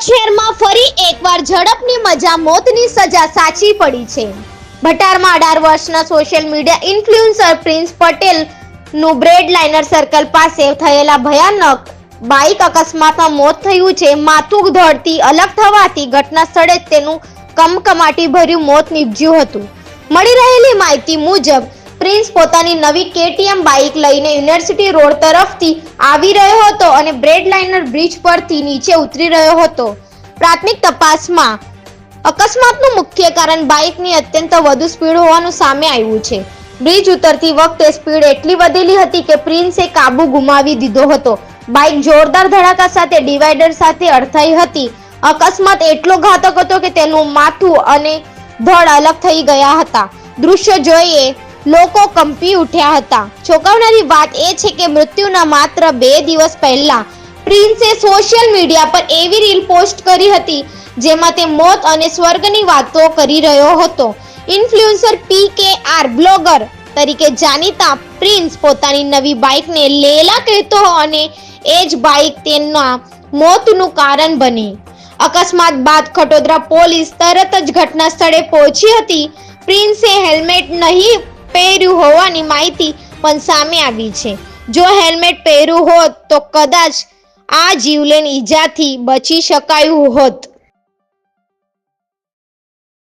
શહેરમાં ફરી એકવાર ઝડપની મજા મોતની સજા સાચી પડી છે। ભટારમાં 18 વર્ષના સોશિયલ મીડિયા ઇન્ફ્લુએન્સર પ્રિન્સ પટેલનું બ્રેડ લાઇનર સર્કલ પાસે થયેલા ભયાનક બાઇક અકસ્માતમાં મોત થયું છે। માથું ધડથી અલગ થવાથી ઘટના સ્થળે જ તેનું કમકમાટી ભર્યું મોત નીપજ્યું હતું। મળી રહેલી માહિતી મુજબ પ્રિન્સ પોતાની નવી KTM બાઇક લઈને યુનિવર્સિટી રોડ તરફથી આવી રહ્યો હતો અને બ્રેડ લાઇનર બ્રિજ પરથી નીચે ઉતરી રહ્યો હતો। પ્રાથમિક તપાસમાં અકસ્માતનું મુખ્ય કારણ બાઇકની અત્યંત વધુ સ્પીડ હોવાનું સામે આવ્યું છે। બ્રિજ ઉતરતી વખતે સ્પીડ એટલી વધેલી હતી કે પ્રિન્સે કાબુ ગુમાવી દીધો હતો। બાઇક જોરદાર ધડાકા સાથે ડિવાઈડર સાથે અથડાઈ હતી। અકસ્માત એટલો ઘાતક હતો કે તેનું માથું અને ધડ અલગ થઈ ગયા હતા। દૃશ્ય જોઈએ લોકો કંપી ઉઠ્યા હતા। ચોંકાવનારી વાત એ છે કે મૃત્યુના માત્ર 2 દિવસ પહેલા પ્રિન્સે સોશિયલ મીડિયા પર એવી રીલ પોસ્ટ કરી હતી જેમાં તે મોત અને સ્વર્ગની વાતો કરી રહ્યો હતો। ઇન્ફ્લુએન્સર PKR બ્લોગર તરીકે જાણીતા પ્રિન્સ પોતાની નવી બાઇકને લેલા કહેતો અને એ જ બાઇક તેના મોતનું કારણ બની। અકસ્માત બાદ ખટોદરા પોલીસ તરત જ ઘટના સ્થળે પહોંચી હતી। પ્રિન્સે હેલ્મેટ નહીં પહેર્યું હોવાની માહિતી પણ સામે આવી છે। જો હેલ્મેટ પહેર્યું હોત તો કદાચ આ જીવલેણ ઈજાથી બચી શકાયું હોત।